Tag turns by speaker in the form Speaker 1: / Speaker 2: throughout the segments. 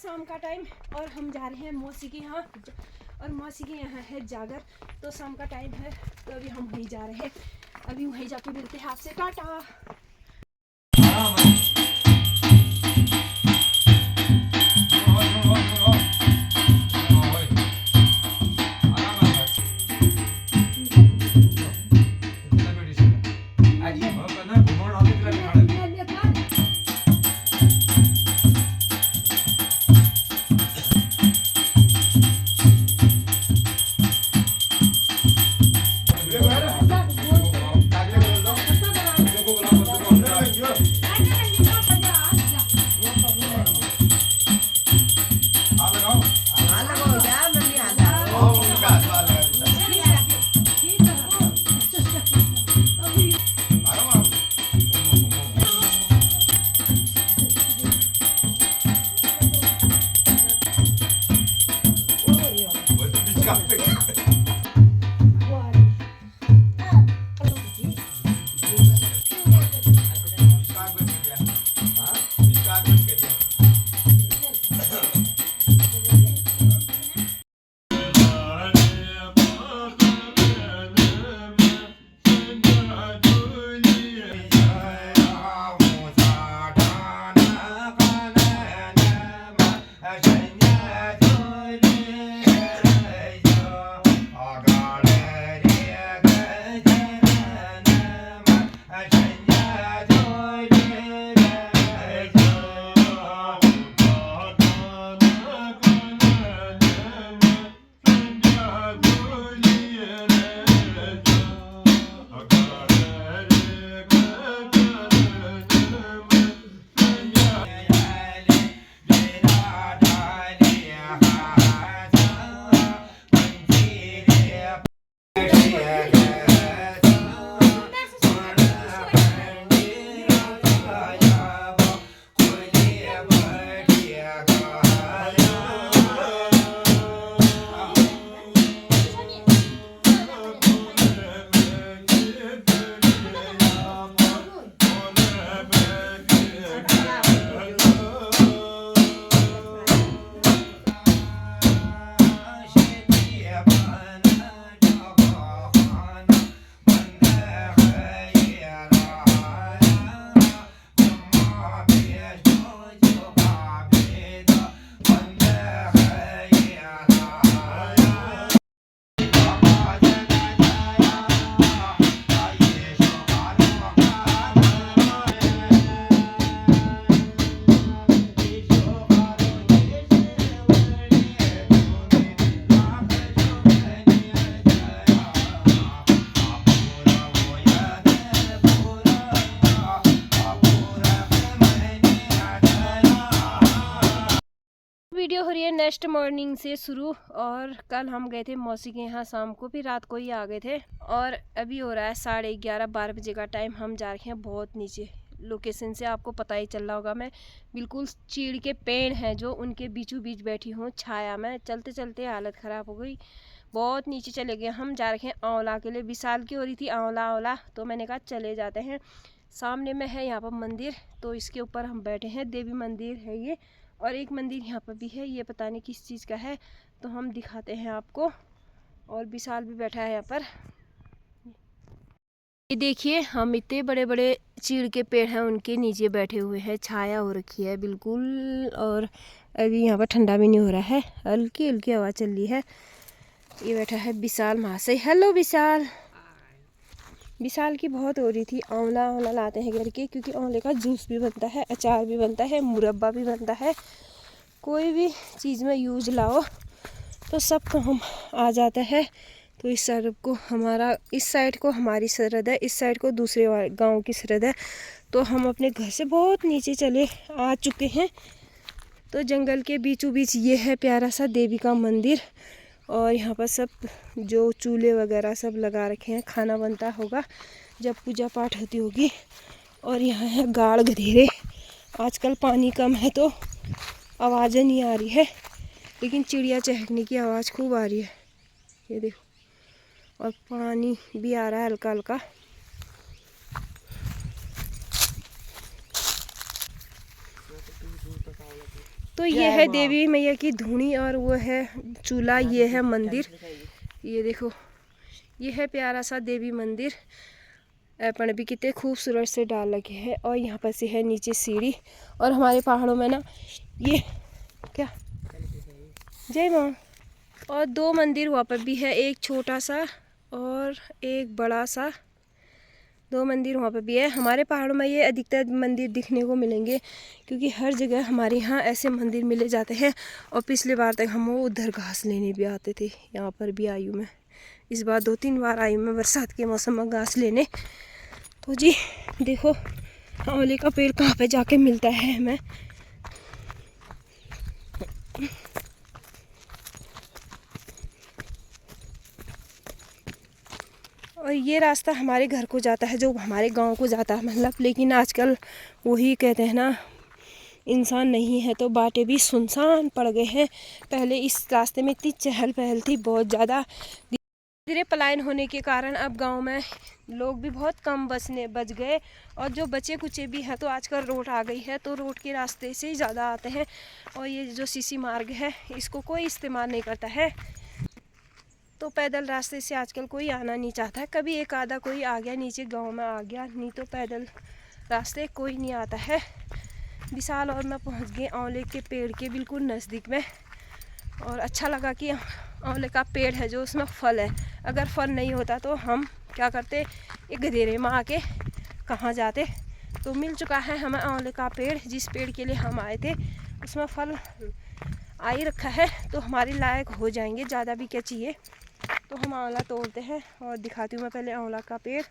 Speaker 1: शाम का टाइम और हम जा रहे हैं मौसी के यहाँ, और मौसी के यहाँ है जागर। तो शाम का टाइम है तो अभी हम वहीं जा रहे हैं। अभी वहीं जाके मिलते हैं आपसे। टाटा। वीडियो हो रही है नेक्स्ट मॉर्निंग से शुरू। और कल हम गए थे मौसी के यहाँ शाम को, फिर रात को ही आ गए थे। और अभी हो रहा है 11:30-12 बजे का टाइम। हम जा रहे हैं बहुत नीचे। लोकेशन से आपको पता ही चल रहा होगा, मैं बिल्कुल चीड़ के पेड़ हैं जो उनके बीचों बीच बैठी हूँ छाया में। चलते चलते हालत ख़राब हो गई, बहुत नीचे चले गए। हम जा रहे हैं आंवला के लिए। विशाल की हो रही थी आंवला आंवला, तो मैंने कहा चले जाते हैं। सामने में है यहाँ पर मंदिर, तो इसके ऊपर हम बैठे हैं। देवी मंदिर है ये, और एक मंदिर यहाँ पर भी है, ये पता नहीं किस चीज़ का है, तो हम दिखाते हैं आपको। और विशाल भी बैठा है यहाँ पर। ये देखिए, हम इतने बड़े बड़े चीड़ के पेड़ हैं उनके नीचे बैठे हुए हैं, छाया हो रखी है बिल्कुल। और अभी यहाँ पर ठंडा भी नहीं हो रहा है, हल्की हल्की हवा चल रही है। ये बैठा है विशाल महाशय। हेलो विशाल। विशाल की बहुत हो रही थी। आंवला आंवला लाते हैं घर के, क्योंकि आंवले का जूस भी बनता है, अचार भी बनता है, मुरब्बा भी बनता है। कोई भी चीज़ में यूज लाओ तो सब काम आ जाता है। तो इस साइड को हमारा, इस साइड को हमारी सरहद है, इस साइड को दूसरे गांव की सरहद है। तो हम अपने घर से बहुत नीचे चले आ चुके हैं। तो जंगल के बीचों बीच ये है प्यारा सा देवी का मंदिर। और यहाँ पर सब जो चूल्हे वगैरह सब लगा रखे हैं, खाना बनता होगा जब पूजा पाठ होती होगी। और यहाँ है गाड़ गधेरे। आजकल पानी कम है तो आवाज़ें नहीं आ रही है, लेकिन चिड़िया चहकने की आवाज़ खूब आ रही है, ये देखो। और पानी भी आ रहा है हल्का हल्का। तो तो ये है देवी मैया की धूनी और वो है चूल्हा, ये है मंदिर। ये देखो ये है प्यारा सा देवी मंदिर। पण भी कितने खूबसूरत से डाल लगे हैं और यहाँ पर से है नीचे सीढ़ी। और हमारे पहाड़ों में ना ये क्या जय माँ। और 2 मंदिर वहाँ पर भी है, एक छोटा सा और एक बड़ा सा। 2 मंदिर वहाँ पर भी है। हमारे पहाड़ों में ये अधिकतर मंदिर दिखने को मिलेंगे क्योंकि हर जगह हमारे यहाँ ऐसे मंदिर मिले जाते हैं। और पिछले बार तक हम वो उधर घास लेने भी आते थे। यहाँ पर भी आई हूँ मैं, इस बार 2-3 बार आई हूँ मैं बरसात के मौसम में घास लेने। तो जी देखो आंवले का पेड़ कहाँ पे जाके मिलता है हमें। और ये रास्ता हमारे घर को जाता है, जो हमारे गांव को जाता है मतलब। लेकिन आजकल वही कहते हैं ना, इंसान नहीं है तो बातें भी सुनसान पड़ गए हैं। पहले इस रास्ते में इतनी चहल पहल थी बहुत ज़्यादा। धीरे पलायन होने के कारण अब गांव में लोग भी बहुत कम बच गए। और जो बचे कुचे भी हैं तो आजकल रोड आ गई है तो रोड के रास्ते से ही ज़्यादा आते हैं। और ये जो सीसी मार्ग है इसको कोई इस्तेमाल नहीं करता है। तो पैदल रास्ते से आजकल कोई आना नहीं चाहता है। कभी एक आधा कोई आ गया नीचे गांव में आ गया, नहीं तो पैदल रास्ते कोई नहीं आता है। विशाल और मैं पहुंच गए आंवले के पेड़ के बिल्कुल नज़दीक में। और अच्छा लगा कि आंवले का पेड़ है जो उसमें फल है। अगर फल नहीं होता तो हम क्या करते, एक गधेरे में आके कहाँ जाते। तो मिल चुका है हमें आंवले का पेड़। जिस पेड़ के लिए हम आए थे उसमें फल आ ही रखा है तो हमारे लायक हो जाएंगे, ज़्यादा भी क्या चाहिए। तो हम आंवला तोड़ते हैं और दिखाती हूँ मैं पहले आंवला का पेड़।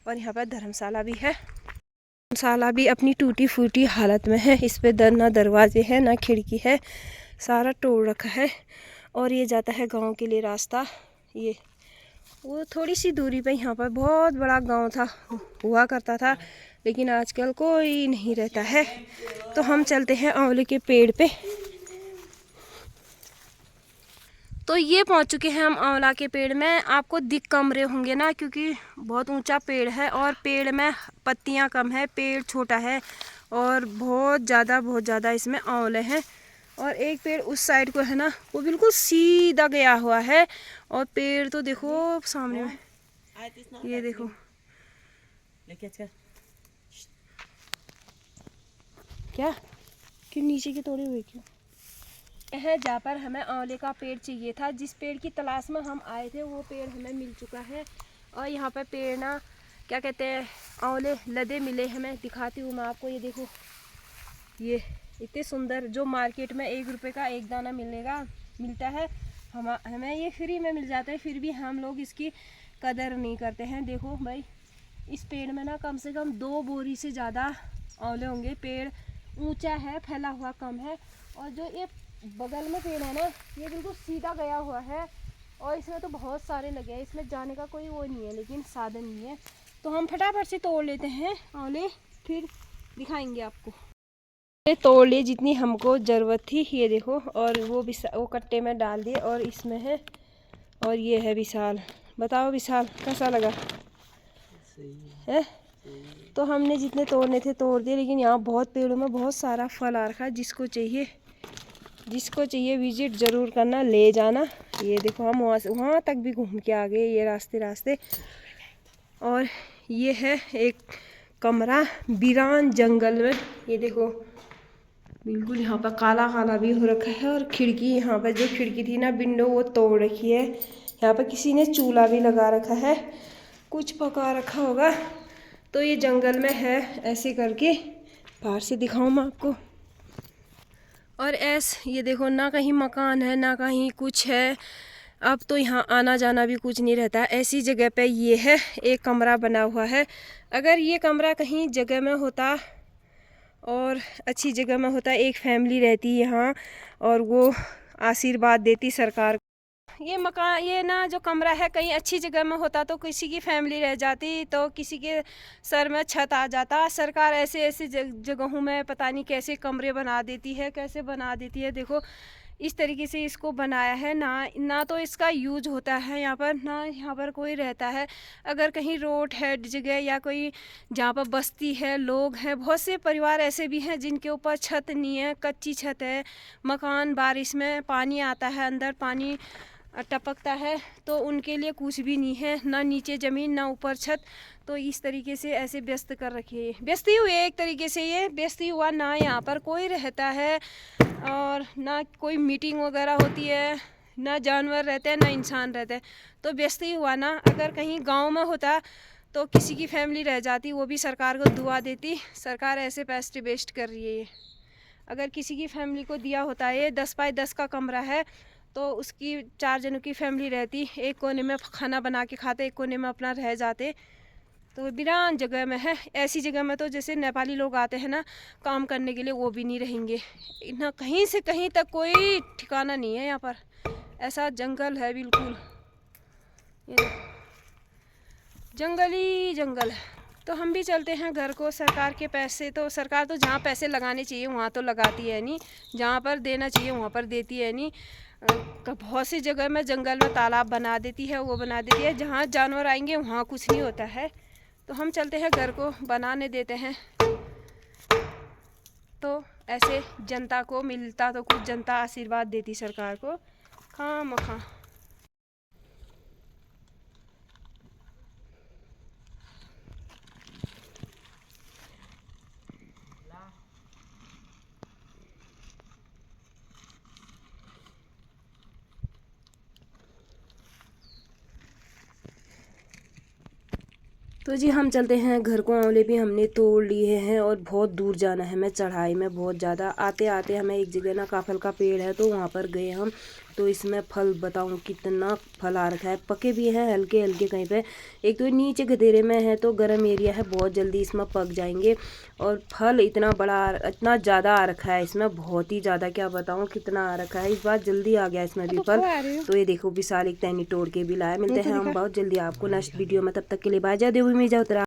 Speaker 1: और यहाँ पर धर्मशाला भी है। धर्मशाला भी अपनी टूटी फूटी हालत में है। इस पे ना दरवाजे हैं ना खिड़की है, सारा तोड़ रखा है। और ये जाता है गांव के लिए रास्ता। ये वो थोड़ी सी दूरी पे यहाँ पर बहुत बड़ा गांव था, हुआ करता था, लेकिन आजकल कोई नहीं रहता है। तो हम चलते हैं आंवले के पेड़ पे। तो ये पहुंच चुके हैं हम आंवला के पेड़ में। आपको दिख कम रहे होंगे ना क्योंकि बहुत ऊंचा पेड़ है और पेड़ में पत्तियां कम है, पेड़ छोटा है और बहुत ज़्यादा इसमें आंवले हैं। और एक पेड़ उस साइड को है ना, वो बिल्कुल सीधा गया हुआ है। और पेड़ तो देखो सामने में, ये देखो क्या क्यों नीचे के तोड़े हुए क्यों है। जहाँ पर हमें आंवले का पेड़ चाहिए था, जिस पेड़ की तलाश में हम आए थे वो पेड़ हमें मिल चुका है। और यहाँ पर पेड़ ना क्या कहते हैं, आंवले लदे मिले हमें। दिखाती हूँ मैं आपको, ये देखो ये इतने सुंदर, जो मार्केट में 1 रुपये का एक दाना मिलता है, हमें ये फ्री में मिल जाता है। फिर भी हम लोग इसकी कदर नहीं करते हैं। देखो भाई इस पेड़ में ना कम से कम 2 बोरी से ज़्यादा आंवले होंगे। पेड़ ऊंचा है, फैला हुआ कम है। और जो ये बगल में पेड़ है ना, ये बिल्कुल सीधा गया हुआ है। और इसमें तो बहुत सारे लगे हैं, इसमें जाने का कोई वो नहीं है, लेकिन साधन नहीं है। तो हम फटाफट से तोड़ लेते हैं आंवले, फिर दिखाएंगे आपको। तोड़ लिए जितनी हमको ज़रूरत थी, ये देखो। और वो कट्टे में डाल दिए और इसमें है। और ये है विशाल। बताओ विशाल कैसा लगा है? तो हमने जितने तोड़ने थे तोड़ दिए, लेकिन यहाँ बहुत पेड़ों में बहुत सारा फल आ रखा है। जिसको चाहिए विजिट ज़रूर करना, ले जाना। ये देखो हम वहाँ तक भी घूम के आ गए, ये रास्ते। और ये है एक कमरा वीरान जंगल में। ये देखो बिल्कुल यहाँ पर काला भी हो रखा है। और खिड़की, यहाँ पर जो खिड़की थी ना विंडो, वो तोड़ रखी है। यहाँ पर किसी ने चूल्हा भी लगा रखा है, कुछ पका रखा होगा। तो ये जंगल में है ऐसे करके। बाहर से दिखाऊँ मैं आपको। और ये देखो ना कहीं मकान है ना कहीं कुछ है। अब तो यहाँ आना जाना भी कुछ नहीं रहता। ऐसी जगह पे ये है, एक कमरा बना हुआ है। अगर ये कमरा कहीं जगह में होता और अच्छी जगह में होता, एक फैमिली रहती यहाँ और वो आशीर्वाद देती सरकार। ये मकान, ये ना जो कमरा है कहीं अच्छी जगह में होता तो किसी की फैमिली रह जाती, तो किसी के सर में छत आ जाता। सरकार ऐसे जगहों में पता नहीं कैसे कमरे बना देती है, कैसे बना देती है। देखो इस तरीके से इसको बनाया है। ना तो इसका यूज होता है यहाँ पर, ना यहाँ पर कोई रहता है। अगर कहीं रोड है जगह या कोई जहाँ पर बस्ती है, लोग हैं, बहुत से परिवार ऐसे भी हैं जिनके ऊपर छत नहीं है, कच्ची छत है, मकान, बारिश में पानी आता है, अंदर पानी टपकता है, तो उनके लिए कुछ भी नहीं है, ना नीचे ज़मीन ना ऊपर छत। तो इस तरीके से ऐसे व्यस्त कर रखी है, व्यस्त ही हुए एक तरीके से, ये व्यस्त ही हुआ। ना यहाँ पर कोई रहता है और ना कोई मीटिंग वगैरह होती है, ना जानवर रहते हैं ना इंसान रहते हैं, तो व्यस्त ही हुआ ना। अगर कहीं गांव में होता तो किसी की फैमिली रह जाती, वो भी सरकार को दुआ देती। सरकार ऐसे पैसे वेस्ट कर रही है ये। अगर किसी की फैमिली को दिया होता है, ये 10 बाई 10 का कमरा है, तो उसकी 4 जनों की फैमिली रहती, एक कोने में खाना बना के खाते, एक कोने में अपना रह जाते। तो वीरान जगह में है, ऐसी जगह में तो जैसे नेपाली लोग आते हैं ना काम करने के लिए, वो भी नहीं रहेंगे। ना कहीं से कहीं तक कोई ठिकाना नहीं है यहाँ पर, ऐसा जंगल है बिल्कुल, ये जंगल ही जंगल है। तो हम भी चलते हैं घर को। सरकार के पैसे तो, सरकार तो जहाँ पैसे लगाने चाहिए वहाँ तो लगाती है नहीं, जहाँ पर देना चाहिए वहाँ पर देती है नहीं। बहुत सी जगह में जंगल में तालाब बना देती है, वो बना देती है, जहाँ जानवर आएंगे वहाँ कुछ नहीं होता है। तो हम चलते हैं घर को, बनाने देते हैं। तो ऐसे जनता को मिलता तो कुछ, जनता आशीर्वाद देती सरकार को, खामखा। तो जी हम चलते हैं घर को। आंवले भी हमने तोड़ लिए हैं और बहुत दूर जाना है, हमें चढ़ाई में बहुत ज़्यादा। आते आते हमें एक जगह ना काफल का पेड़ है, तो वहाँ पर गए हम। तो इसमें फल बताऊँ कितना फल आ रखा है, पके भी हैं हल्के हल्के कहीं पे। एक तो नीचे गधेरे में है तो गर्म एरिया है, बहुत जल्दी इसमें पक जाएंगे। और फल इतना बड़ा, इतना ज़्यादा आ रखा है इसमें, बहुत ही ज़्यादा, क्या बताऊँ कितना आ रखा है। इस बार जल्दी आ गया इसमें भी फल। तो ये देखो विशाल एक टहनी तोड़ के भी लाया। मिलते हैं हम बहुत जल्दी आपको नेक्स्ट वीडियो में, तब तक के लिए बाय। जय देवी में जाओ।